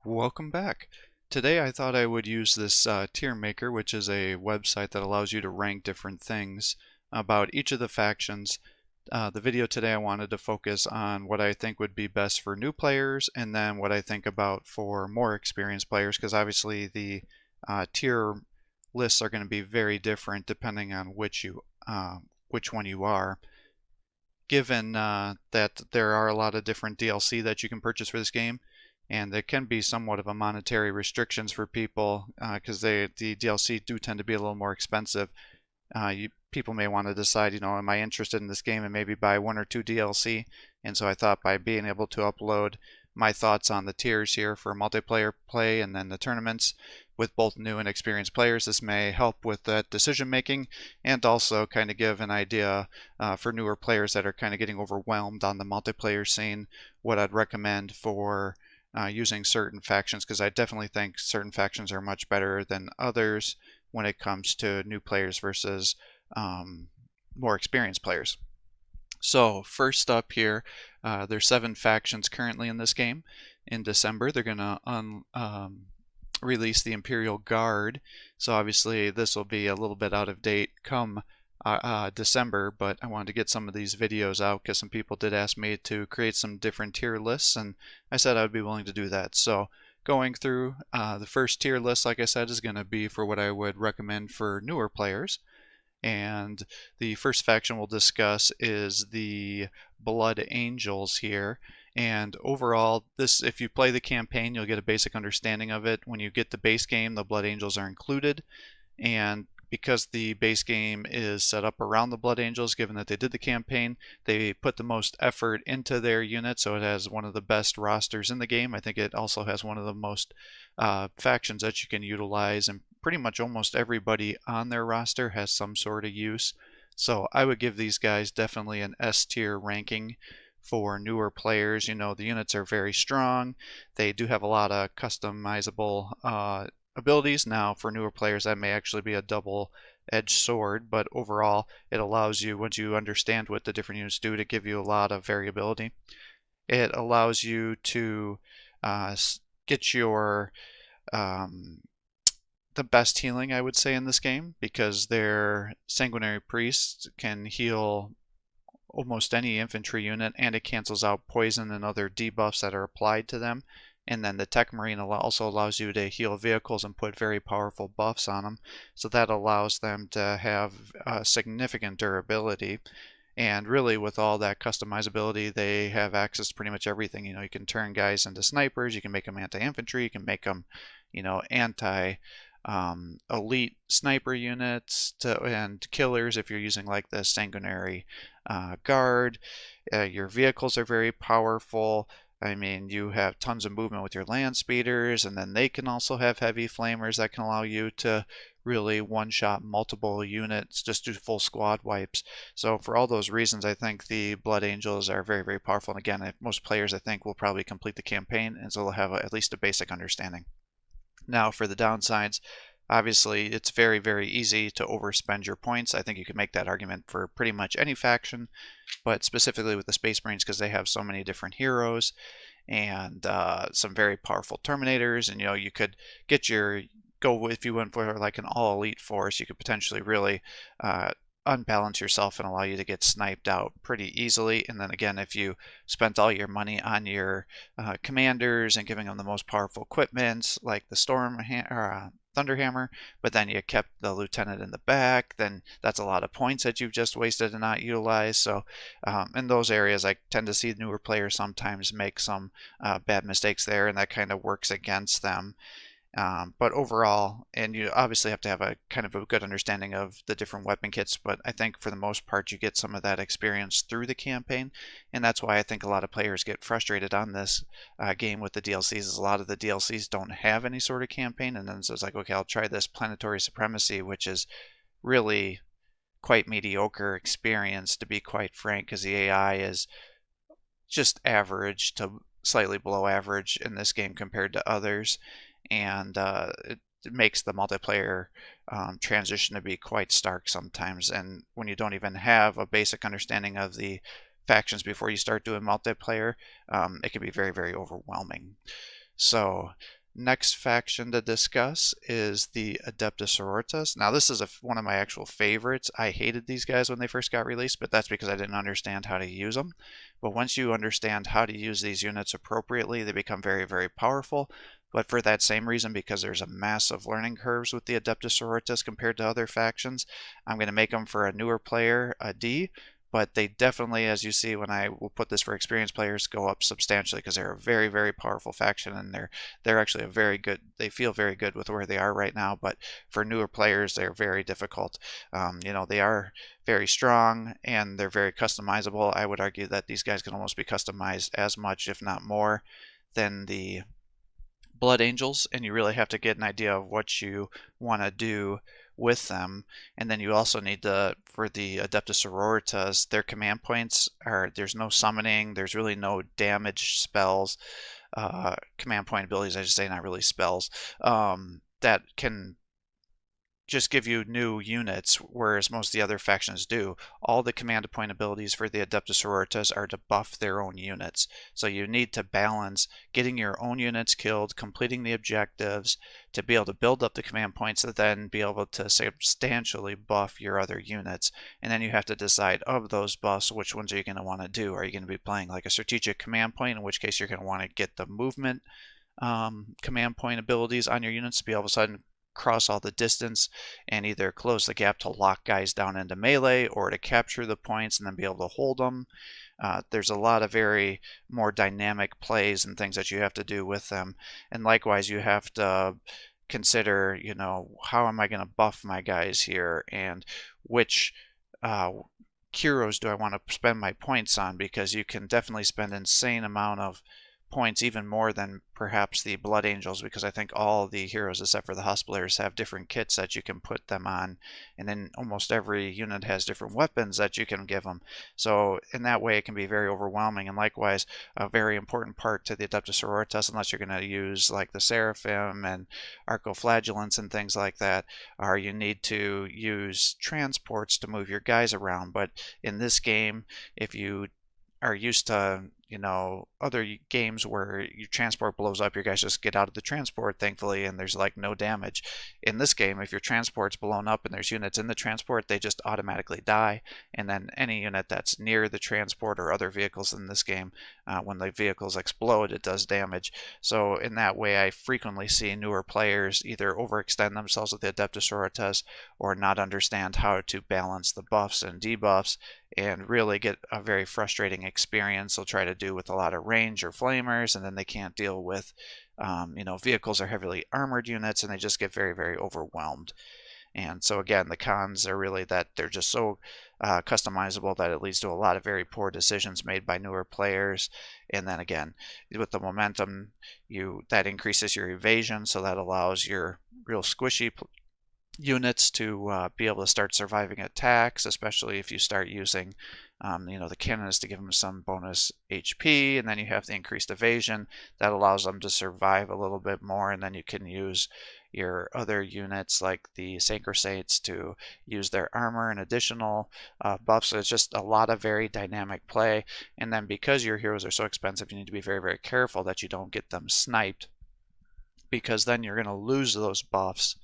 Welcome back. Today I thought I would use this tier maker, which is a website that allows you to rank different things about each of the factions. The video today I wanted to focus on what I think would be best for new players and then what I think about for more experienced players, because obviously the tier lists are going to be very different depending on which one you are. Given that there are a lot of different DLC that you can purchase for this game, and there can be somewhat of a monetary restrictions for people because the DLC do tend to be a little more expensive. People may want to decide, am I interested in this game, and maybe buy one or two DLC. And so I thought by being able to upload my thoughts on the tiers here for multiplayer play and then the tournaments with both new and experienced players, this may help with that decision making and also kind of give an idea for newer players that are kind of getting overwhelmed on the multiplayer scene, what I'd recommend for using certain factions, because I definitely think certain factions are much better than others when it comes to new players versus more experienced players. So first up here, there's 7 factions currently in this game. In December, they're going to release the Imperial Guard. So obviously this will be a little bit out of date come December, but I wanted to get some of these videos out because some people did ask me to create some different tier lists, and I said I would be willing to do that. So going through the first tier list, like I said, is going to be for what I would recommend for newer players. And the first faction we'll discuss is the Blood Angels here. And overall, if you play the campaign, you'll get a basic understanding of it. When you get the base game, the Blood Angels are included. And because the base game is set up around the Blood Angels, given that they did the campaign, they put the most effort into their unit, so it has one of the best rosters in the game. I think it also has one of the most factions that you can utilize, and pretty much almost everybody on their roster has some sort of use. So I would give these guys definitely an S tier ranking for newer players. The units are very strong. They do have a lot of customizable abilities. Now for newer players that may actually be a double-edged sword, but overall it allows you, once you understand what the different units do, to give you a lot of variability. It allows you to get your the best healing, I would say, in this game, because their Sanguinary Priest can heal almost any infantry unit, and it cancels out poison and other debuffs that are applied to them. And then the Tech Marine also allows you to heal vehicles and put very powerful buffs on them. So that allows them to have significant durability. And really, with all that customizability, they have access to pretty much everything. You can turn guys into snipers, you can make them anti-infantry, you can make them, elite sniper units and killers if you're using like the Sanguinary Guard. Your vehicles are very powerful. I mean, you have tons of movement with your land speeders, and then they can also have heavy flamers that can allow you to really one-shot multiple units, just do full squad wipes. So for all those reasons, I think the Blood Angels are very, very powerful. And again, most players, I think, will probably complete the campaign, and so they'll have at least a basic understanding. Now for the downsides, obviously it's very, very easy to overspend your points. I think you could make that argument for pretty much any faction, but specifically with the Space Marines, because they have so many different heroes and some very powerful Terminators, and you could get if you went for like an all elite force, you could potentially really unbalance yourself and allow you to get sniped out pretty easily. And then again, if you spent all your money on your commanders and giving them the most powerful equipment like the Thunderhammer, but then you kept the lieutenant in the back, then that's a lot of points that you've just wasted and not utilized. So in those areas, I tend to see newer players sometimes make some bad mistakes there, and that kind of works against them. But overall, and you obviously have to have a kind of a good understanding of the different weapon kits, but I think for the most part you get some of that experience through the campaign, and that's why I think a lot of players get frustrated on this game with the DLCs, is a lot of the DLCs don't have any sort of campaign, and then so it's like, okay, I'll try this Planetary Supremacy, which is really quite mediocre experience, to be quite frank, because the AI is just average to slightly below average in this game compared to others. And it makes the multiplayer transition to be quite stark sometimes. And when you don't even have a basic understanding of the factions before you start doing multiplayer, it can be very, very overwhelming. So next faction to discuss is the Adeptus Orus. Now this is one of my actual favorites. I hated these guys when they first got released, but that's because I didn't understand how to use them. But once you understand how to use these units appropriately, they become very, very powerful. But for that same reason, because there's a massive learning curves with the Adeptus Orus compared to other factions, I'm going to make them for a newer player a D. But they definitely, as you see when I will put this for experienced players, go up substantially because they're a very, very powerful faction, and they're actually a very good, they feel very good with where they are right now. But for newer players, they're very difficult. You know, they are very strong and they're very customizable. I would argue that these guys can almost be customized as much, if not more, than the Blood Angels, and you really have to get an idea of what you want to do with them. And then you also need to, for the Adeptus Sororitas, their command points are, there's no summoning, there's really no damage spells, command point abilities, I should say, not really spells, that can just give you new units, whereas most of the other factions do. All the command point abilities for the Adeptus Sororitas are to buff their own units. So you need to balance getting your own units killed, completing the objectives, to be able to build up the command points to then be able to substantially buff your other units. And then you have to decide of those buffs, which ones are you going to want to do. Are you going to be playing like a strategic command point, in which case you're going to want to get the movement command point abilities on your units to be all of a sudden cross all the distance and either close the gap to lock guys down into melee or to capture the points and then be able to hold them. There's a lot of very more dynamic plays and things that you have to do with them. And likewise, you have to consider, you know, how am I going to buff my guys here, and which heroes do I want to spend my points on, because you can definitely spend an insane amount of points, even more than perhaps the Blood Angels, because I think all the heroes except for the Hospitallers have different kits that you can put them on, and then almost every unit has different weapons that you can give them. So in that way it can be very overwhelming. And likewise, a very important part to the Adeptus Sororitas, unless you're going to use like the Seraphim and Arcoflagellants and things like that, are you need to use transports to move your guys around. But in this game, if you are used to, you know, other games where your transport blows up, your guys just get out of the transport, thankfully, and there's like no damage. In this game, if your transport's blown up and there's units in the transport, they just automatically die. And then any unit that's near the transport or other vehicles in this game, when the vehicles explode, it does damage. So in that way, I frequently see newer players either overextend themselves with the Adeptus Sororitas or not understand how to balance the buffs and debuffs, and really get a very frustrating experience. They'll try to do with a lot of range or flamers, and then they can't deal with, you know, vehicles or heavily armored units, and they just get very, very overwhelmed. And so again, the cons are really that they're just so customizable that it leads to a lot of very poor decisions made by newer players. And then again, with the momentum, that increases your evasion, so that allows your real squishy units to be able to start surviving attacks, especially if you start using you know, the cannons to give them some bonus HP, and then you have the increased evasion that allows them to survive a little bit more. And then you can use your other units like the Synchrosates to use their armor and additional buffs. So it's just a lot of very dynamic play. And then because your heroes are so expensive, you need to be very, very careful that you don't get them sniped, because then you're going to lose those buffs.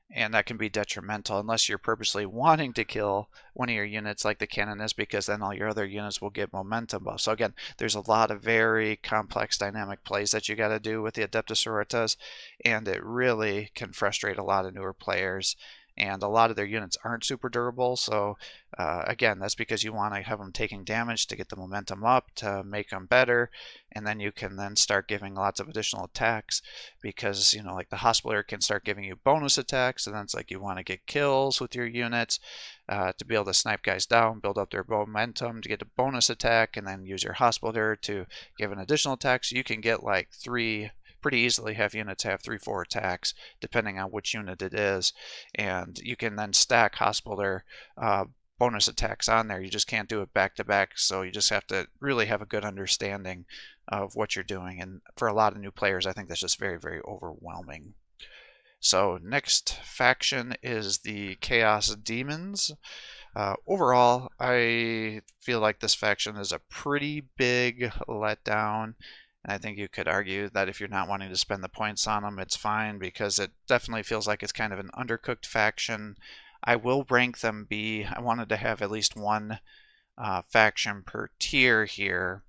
And that can be detrimental unless you're purposely wanting to kill one of your units like the cannon is, because then all your other units will get momentum buff. So again, there's a lot of very complex dynamic plays that you got to do with the Adeptus Sororitas, and it really can frustrate a lot of newer players. And a lot of their units aren't super durable, so again, that's because you want to have them taking damage to get the momentum up, to make them better, and then you can then start giving lots of additional attacks, because, you know, like the Hospitaller can start giving you bonus attacks, and then it's like you want to get kills with your units to be able to snipe guys down, build up their momentum to get a bonus attack, and then use your Hospitaller to give an additional attack. So you can get like pretty easily have units have 3-4 attacks depending on which unit it is, and you can then stack Hospitaller bonus attacks on there. You just can't do it back to back, so you just have to really have a good understanding of what you're doing. And for a lot of new players, I think that's just very, very overwhelming. So next faction is the Chaos Demons. Overall, I feel like this faction is a pretty big letdown. And I think you could argue that if you're not wanting to spend the points on them, it's fine, because it definitely feels like it's kind of an undercooked faction. I will rank them B. I wanted to have at least one faction per tier here.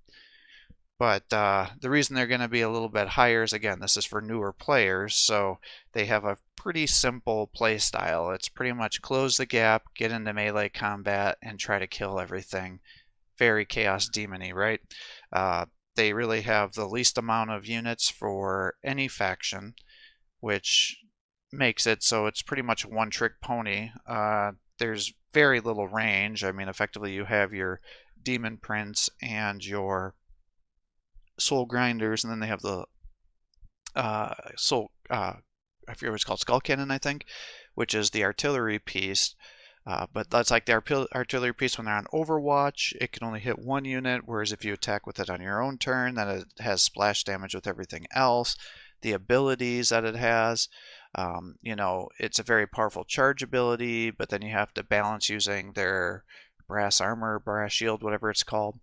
But the reason they're going to be a little bit higher is, again, this is for newer players, so they have a pretty simple play style. It's pretty much close the gap, get into melee combat, and try to kill everything. Very Chaos Demon-y, right? They really have the least amount of units for any faction, which makes it so it's pretty much a one-trick pony. There's very little range. I mean, effectively you have your Demon Prince and your Soul Grinders, and then they have the I forget what it's called, Skull Cannon, I think, which is the artillery piece. But that's like the artillery piece when they're on Overwatch. It can only hit one unit, whereas if you attack with it on your own turn, then it has splash damage with everything else. The abilities that it has, you know, it's a very powerful charge ability, but then you have to balance using their brass armor, brass shield, whatever it's called,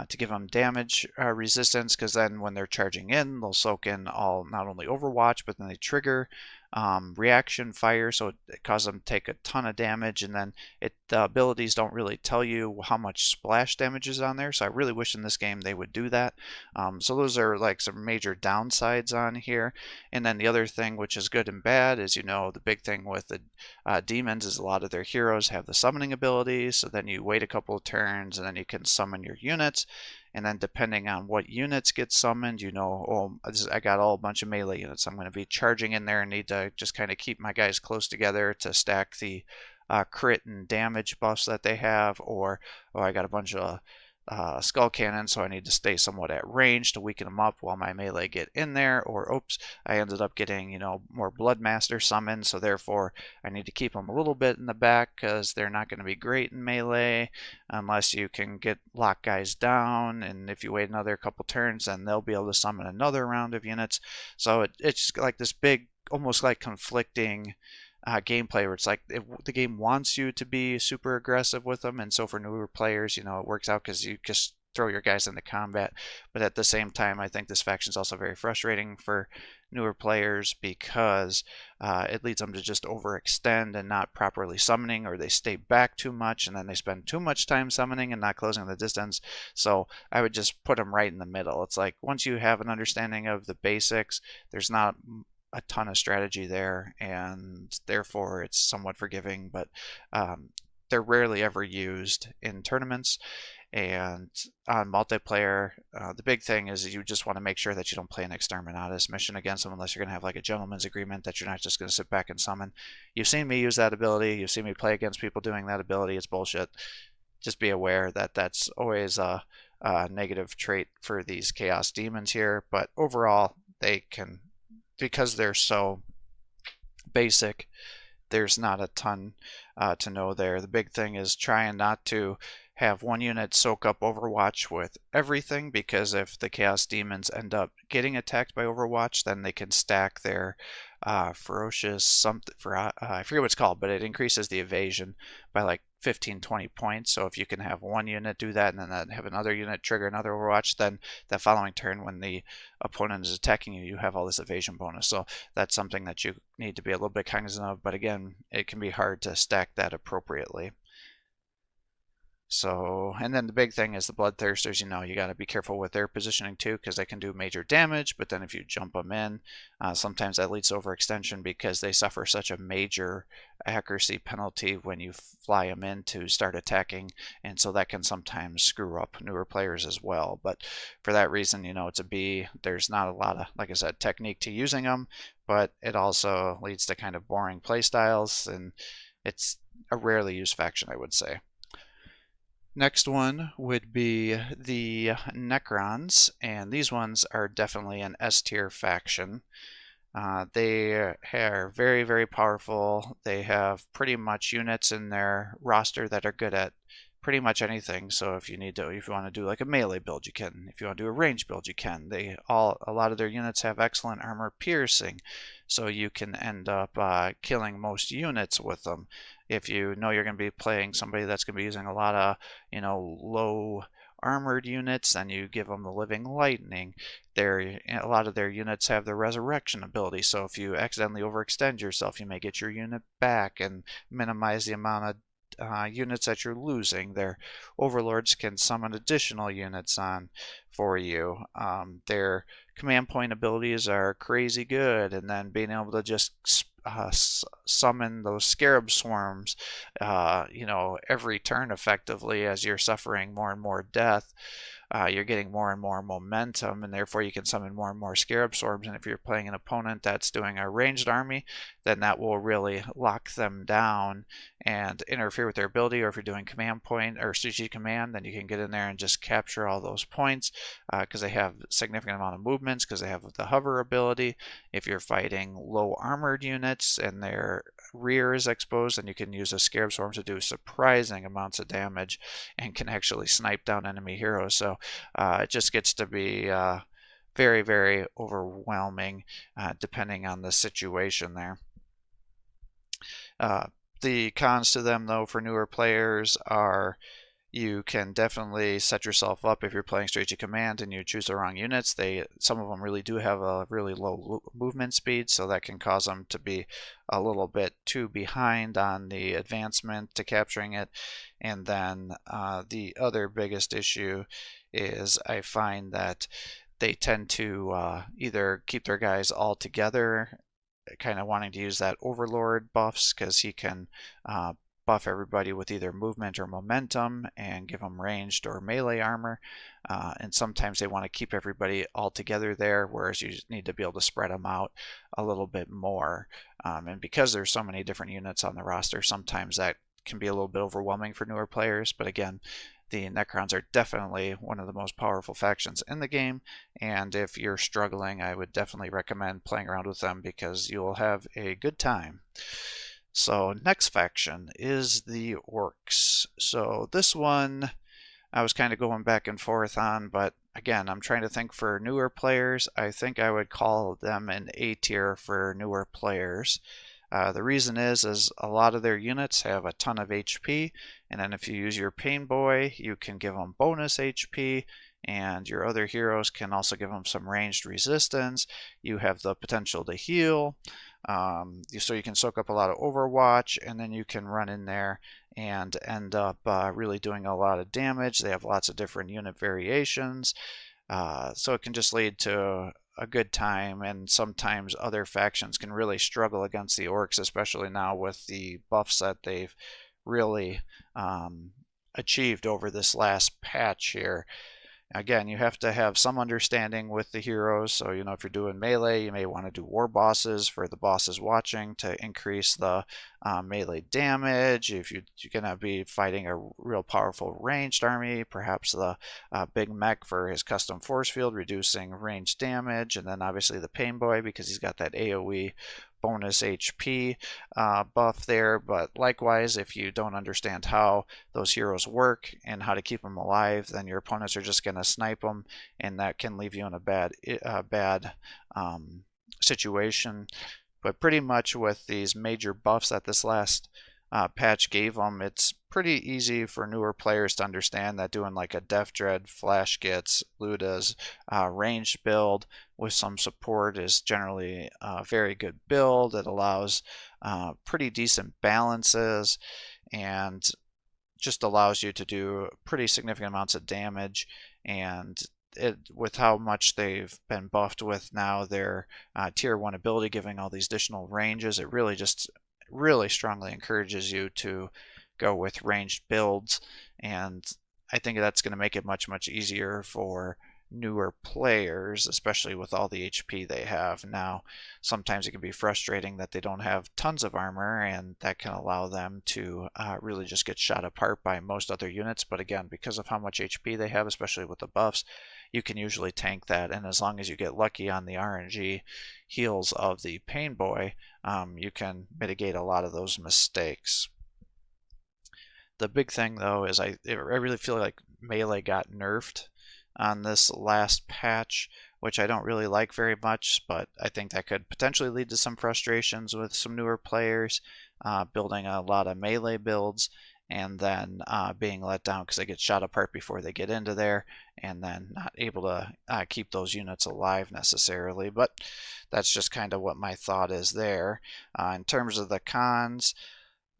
to give them damage resistance, because then when they're charging in, they'll soak in all, not only Overwatch, but then they trigger reaction fire, so it causes them to take a ton of damage, and then the abilities don't really tell you how much splash damage is on there, so I really wish in this game they would do that. So those are like some major downsides on here. And then the other thing, which is good and bad, is, you know, the big thing with the demons is a lot of their heroes have the summoning abilities, so then you wait a couple of turns and then you can summon your units. And then depending on what units get summoned, you know, oh, I got all a bunch of melee units. I'm going to be charging in there and need to just kind of keep my guys close together to stack the crit and damage buffs that they have. Or, oh, I got a bunch of skull cannon, so I need to stay somewhat at range to weaken them up while my melee get in there. Or, oops, I ended up getting, you know, more Bloodmaster summons, so therefore I need to keep them a little bit in the back because they're not going to be great in melee unless you can lock guys down, and if you wait another couple turns, then they'll be able to summon another round of units. So it's like this big, almost like conflicting gameplay where it's like the game wants you to be super aggressive with them, and so for newer players, you know, it works out because you just throw your guys into combat. But at the same time, I think this faction is also very frustrating for newer players because it leads them to just overextend and not properly summoning, or they stay back too much and then they spend too much time summoning and not closing the distance. So I would just put them right in the middle. It's like once you have an understanding of the basics, there's not a ton of strategy there, and therefore it's somewhat forgiving, but they're rarely ever used in tournaments. And on multiplayer, the big thing is you just want to make sure that you don't play an Exterminatus mission against them unless you're going to have like a gentleman's agreement that you're not just going to sit back and summon. You've seen me use that ability. You've seen me play against people doing that ability. It's bullshit. Just be aware that that's always a negative trait for these Chaos Demons here. But overall, they can, because they're so basic, there's not a ton to know there. The big thing is trying not to have one unit soak up Overwatch with everything, because if the Chaos Demons end up getting attacked by Overwatch, then they can stack their ferocious something for I forget what it's called, but it increases the evasion by like 15-20 points. So if you can have one unit do that and then have another unit trigger another Overwatch, then that following turn when the opponent is attacking you, you have all this evasion bonus. So that's something that you need to be a little bit cognizant of, but again, it can be hard to stack that appropriately. So, and then the big thing is the Bloodthirsters. You know, you got to be careful with their positioning too, because they can do major damage, but then if you jump them in, sometimes that leads to overextension because they suffer such a major accuracy penalty when you fly them in to start attacking, and so that can sometimes screw up newer players as well. But for that reason, you know, it's a B. There's not a lot of, like I said, technique to using them, but it also leads to kind of boring play styles, and it's a rarely used faction, I would say. Next one would be the Necrons, and these ones are definitely an S tier faction. They are very, very powerful. They have pretty much units in their roster that are good at pretty much anything. So if you want to do like a melee build, you can. If you want to do a range build, you can. A lot of their units have excellent armor piercing, so you can end up killing most units with them. If you know you're going to be playing somebody that's going to be using a lot of, you know, low armored units, then you give them the living lightning. A lot of their units have the resurrection ability, so if you accidentally overextend yourself, you may get your unit back and minimize the amount of units that you're losing. Their overlords can summon additional units on for you. Their command point abilities are crazy good, and then being able to just summon those scarab swarms, every turn effectively as you're suffering more and more death. You're getting more and more momentum, and therefore you can summon more and more scarab swarms. And if you're playing an opponent that's doing a ranged army, then that will really lock them down and interfere with their ability. Or if you're doing command point or strategic command, then you can get in there and just capture all those points because they have significant amount of movements, because they have the hover ability. If you're fighting low armored units and their rear is exposed, then you can use a scarab swarm to do surprising amounts of damage and can actually snipe down enemy heroes. So it just gets to be very, very overwhelming depending on the situation there. The cons to them, though, for newer players are you can definitely set yourself up if you're playing strategic command and you choose the wrong units. Some of them really do have a really low movement speed, so that can cause them to be a little bit too behind on the advancement to capturing it. And then the other biggest issue is I find that they tend to either keep their guys all together, kind of wanting to use that overlord buffs because he can buff everybody with either movement or momentum and give them ranged or melee armor. And sometimes they want to keep everybody all together there, whereas you need to be able to spread them out a little bit more. And because there's so many different units on the roster, sometimes that can be a little bit overwhelming for newer players. But again, the Necrons are definitely one of the most powerful factions in the game, and if you're struggling, I would definitely recommend playing around with them because you'll have a good time. So next faction is the Orcs. So this one I was kind of going back and forth on, but again, I'm trying to think for newer players. I think I would call them an A tier for newer players. The reason is a lot of their units have a ton of HP, and then if you use your Pain Boy, you can give them bonus HP, and your other heroes can also give them some ranged resistance. You have the potential to heal, so you can soak up a lot of Overwatch, and then you can run in there and end up really doing a lot of damage. They have lots of different unit variations, so it can just lead to a good time, and sometimes other factions can really struggle against the Orcs, especially now with the buffs that they've really achieved over this last patch here. Again, you have to have some understanding with the heroes, so if you're doing melee, you may want to do war bosses for the bosses watching to increase the melee damage. If you're going to be fighting a real powerful ranged army, perhaps the big mech for his custom force field, reducing ranged damage, and then obviously the Pain Boy because he's got that AoE bonus HP buff there. But likewise, if you don't understand how those heroes work and how to keep them alive, then your opponents are just going to snipe them, and that can leave you in a bad situation. But pretty much with these major buffs that this last patch gave them, it's pretty easy for newer players to understand that doing like a Death Dread, Flash Gets, Luda's ranged build with some support is generally a very good build. It allows pretty decent balances and just allows you to do pretty significant amounts of damage. And with how much they've been buffed with now their tier 1 ability, giving all these additional ranges, it really strongly encourages you to go with ranged builds, and I think that's going to make it much easier for newer players, especially with all the HP they have. Now, sometimes it can be frustrating that they don't have tons of armor, and that can allow them to really just get shot apart by most other units. But again, because of how much HP they have, especially with the buffs, you can usually tank that, and as long as you get lucky on the RNG heals of the Pain Boy, you can mitigate a lot of those mistakes. The big thing, though, is I really feel like melee got nerfed on this last patch, which I don't really like very much, but I think that could potentially lead to some frustrations with some newer players building a lot of melee builds. and then being let down because they get shot apart before they get into there, and then not able to keep those units alive necessarily. But that's just kind of what my thought is there. In terms of the cons,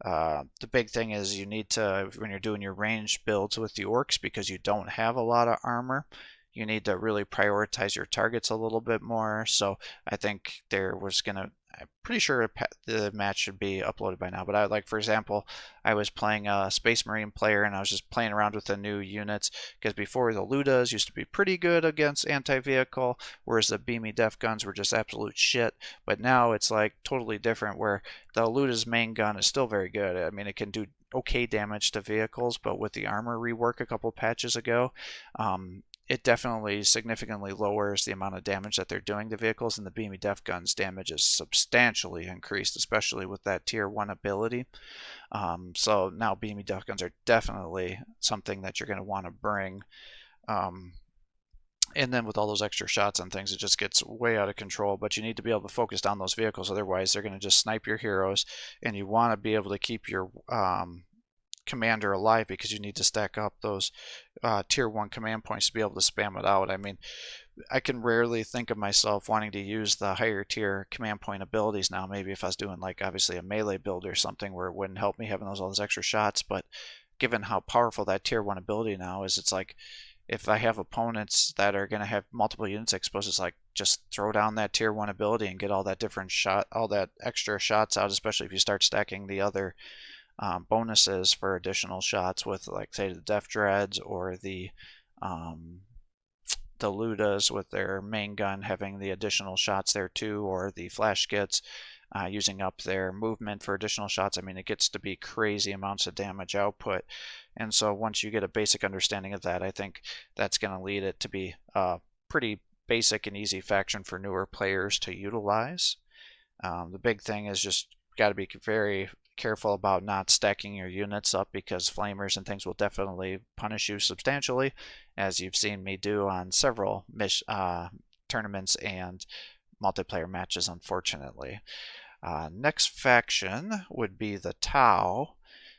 the big thing is you need to, when you're doing your ranged builds with the orcs, because you don't have a lot of armor, you need to really prioritize your targets a little bit more. So I think I'm pretty sure the match should be uploaded by now, but for example, I was playing a Space Marine player and I was just playing around with the new units, because before the Ludas used to be pretty good against anti-vehicle, whereas the beamy def guns were just absolute shit. But now it's like totally different, where the Luda's main gun is still very good. I mean, it can do okay damage to vehicles, but with the armor rework a couple patches ago, it definitely significantly lowers the amount of damage that they're doing to vehicles, and the beamy def guns damage is substantially increased, especially with that tier 1 ability. So now beamy def guns are definitely something that you're going to want to bring. And then with all those extra shots and things, it just gets way out of control. But you need to be able to focus down those vehicles, otherwise they're going to just snipe your heroes, and you want to be able to keep your commander alive, because you need to stack up those tier 1 command points to be able to spam it out. I mean, I can rarely think of myself wanting to use the higher tier command point abilities now. Maybe if I was doing like obviously a melee build or something where it wouldn't help me having all those extra shots, but given how powerful that tier 1 ability now is, it's like if I have opponents that are going to have multiple units exposed, it's like just throw down that tier 1 ability and get all that different shot, all that extra shots out, especially if you start stacking the other bonuses for additional shots with, like, say, the Def Dreads or the Ludas with their main gun having the additional shots there too, or the Flash Skits using up their movement for additional shots. I mean, it gets to be crazy amounts of damage output. And so once you get a basic understanding of that, I think that's going to lead it to be a pretty basic and easy faction for newer players to utilize. The big thing is just got to be very careful about not stacking your units up, because flamers and things will definitely punish you substantially, as you've seen me do on several tournaments and multiplayer matches, unfortunately. Next faction would be the Tau.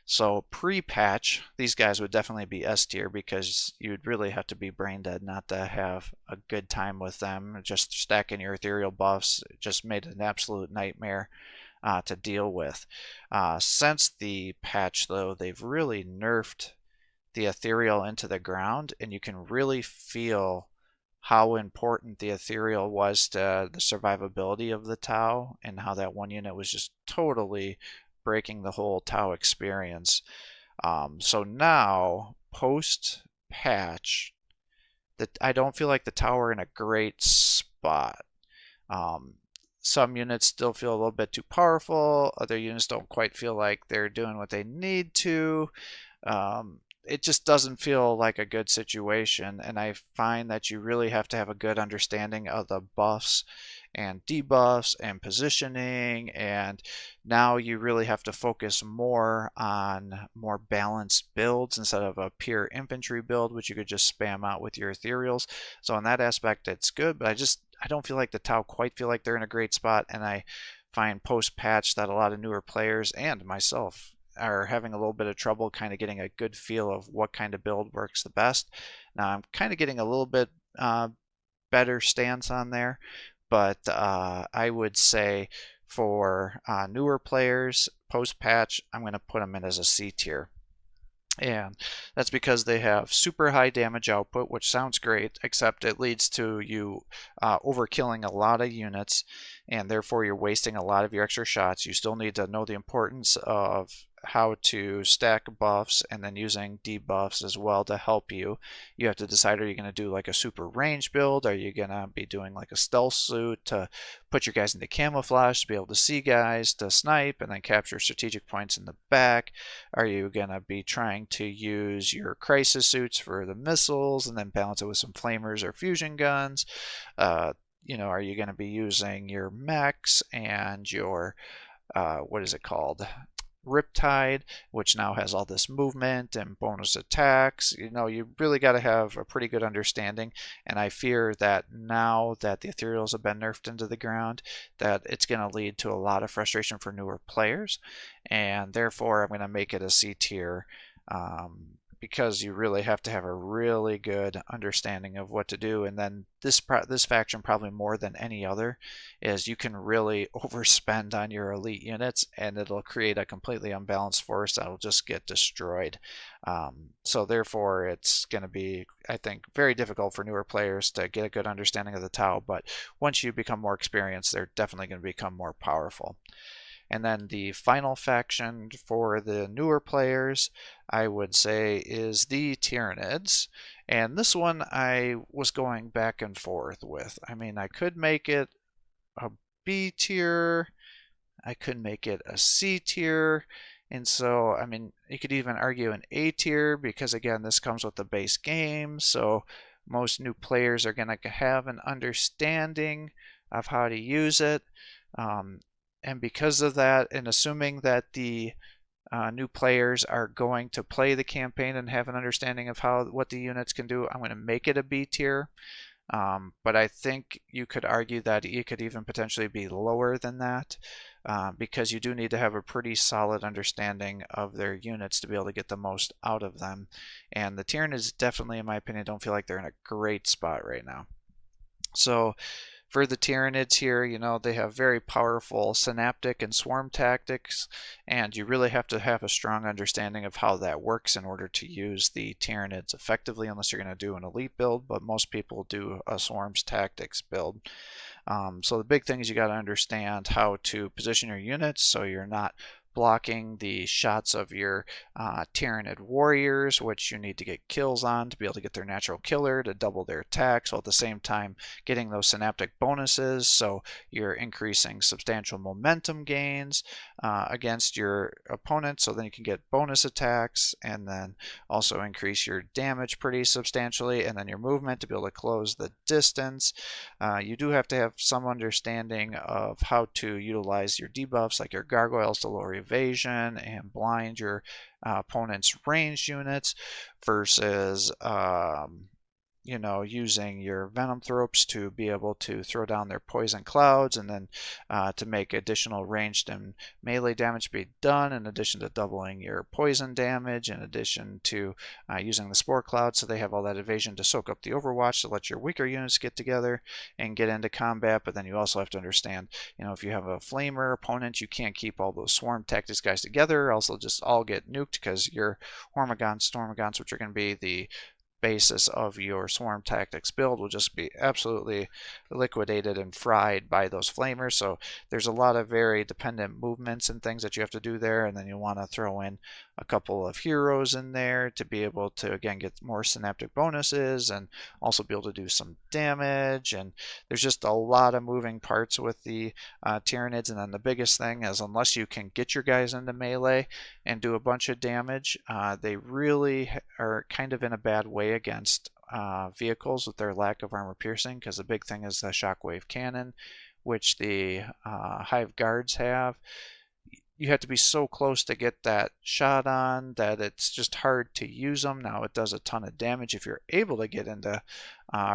So pre-patch, these guys would definitely be S tier, because you'd really have to be brain dead not to have a good time with them. Just stacking your ethereal buffs just made it an absolute nightmare to deal with. Since the patch, though, they've really nerfed the ethereal into the ground, and you can really feel how important the ethereal was to the survivability of the Tau, and how that one unit was just totally breaking the whole Tau experience. So now, post-patch, I don't feel like the Tau are in a great spot. Some units still feel a little bit too powerful. Other units don't quite feel like they're doing what they need to. It just doesn't feel like a good situation, and I find that you really have to have a good understanding of the buffs and debuffs and positioning, and now you really have to focus more on more balanced builds instead of a pure infantry build, which you could just spam out with your ethereals. So in that aspect, it's good, but I don't feel like the Tau quite feel like they're in a great spot, and I find post-patch that a lot of newer players and myself are having a little bit of trouble kind of getting a good feel of what kind of build works the best. Now I'm kind of getting a little bit better stance on there, but I would say for newer players post-patch, I'm going to put them in as a C tier. And that's because they have super high damage output, which sounds great, except it leads to you overkilling a lot of units, and therefore you're wasting a lot of your extra shots. You still need to know the importance of how to stack buffs and then using debuffs as well to help you. You have to decide, are you going to do like a super range build? Are you going to be doing like a stealth suit to put your guys into camouflage to be able to see guys to snipe and then capture strategic points in the back? Are you going to be trying to use your crisis suits for the missiles and then balance it with some flamers or fusion guns? Are you going to be using your mechs and your what is it called? Riptide, which now has all this movement and bonus attacks. You know, you really got to have a pretty good understanding, and I fear that now that the ethereals have been nerfed into the ground, that it's going to lead to a lot of frustration for newer players, and therefore I'm going to make it a C tier. Because you really have to have a really good understanding of what to do. And then this faction, probably more than any other, is you can really overspend on your elite units, and it'll create a completely unbalanced force that'll just get destroyed. So therefore, it's going to be, I think, very difficult for newer players to get a good understanding of the Tau. But once you become more experienced, they're definitely going to become more powerful. And then the final faction for the newer players, I would say, is the Tyranids. And this one I was going back and forth with. I mean, I could make it a B tier, I could make it a C tier, and so, I mean, you could even argue an A tier because, again, this comes with the base game, so most new players are going to have an understanding of how to use it. And because of that, and assuming that the new players are going to play the campaign and have an understanding of what the units can do, I'm going to make it a B tier. But I think you could argue that it could even potentially be lower than that, because you do need to have a pretty solid understanding of their units to be able to get the most out of them. And the Tyranids definitely, in my opinion, don't feel like they're in a great spot right now. So for the Tyranids here, you know, they have very powerful synaptic and swarm tactics, and you really have to have a strong understanding of how that works in order to use the Tyranids effectively, unless you're going to do an elite build, but most people do a swarms tactics build. So the big thing is you got to understand how to position your units so you're not blocking the shots of your Tyranid warriors, which you need to get kills on to be able to get their natural killer to double their attacks, while at the same time getting those synaptic bonuses, so you're increasing substantial momentum gains against your opponent, so then you can get bonus attacks, and then also increase your damage pretty substantially, and then your movement to be able to close the distance. You do have to have some understanding of how to utilize your debuffs, like your gargoyles, to lower evasion and blind your opponent's ranged units, versus you know, using your Venomthropes to be able to throw down their poison clouds, and then to make additional ranged and melee damage be done, in addition to doubling your poison damage, in addition to using the spore cloud, so they have all that evasion to soak up the overwatch to let your weaker units get together and get into combat. But then you also have to understand, you know, if you have a flamer opponent, you can't keep all those swarm tactics guys together, else they'll just all get nuked, because your Hormagaunts, Stormagaunts, which are going to be the basis of your swarm tactics build, will just be absolutely liquidated and fried by those flamers. So there's a lot of very dependent movements and things that you have to do there, and then you want to throw in a couple of heroes in there to be able to, again, get more synaptic bonuses and also be able to do some damage. And there's just a lot of moving parts with the Tyranids. And then the biggest thing is, unless you can get your guys into melee and do a bunch of damage, they really are kind of in a bad way against vehicles with their lack of armor piercing, because the big thing is the shockwave cannon, which the Hive Guards have. You have to be so close to get that shot on that it's just hard to use them. Now, it does a ton of damage if you're able to get into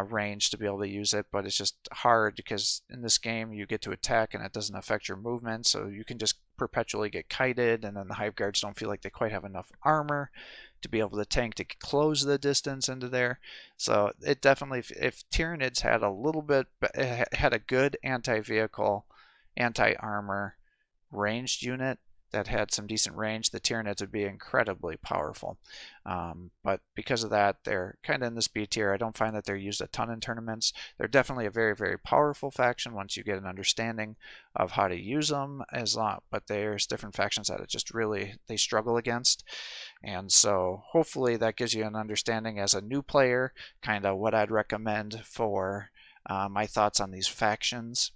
range to be able to use it, but it's just hard because in this game you get to attack and it doesn't affect your movement, so you can just perpetually get kited, and then the Hive Guards don't feel like they quite have enough armor to be able to tank to close the distance into there. So it definitely, if Tyranids had a little bit, had a good anti-vehicle, anti-armor ranged unit that had some decent range, the Tyranids would be incredibly powerful. But because of that, they're kind of in this B tier. I don't find that they're used a ton in tournaments. They're definitely a very, very powerful faction once you get an understanding of how to use them, but there's different factions that it just really, they struggle against. And so hopefully that gives you an understanding as a new player, kind of what I'd recommend for my thoughts on these factions.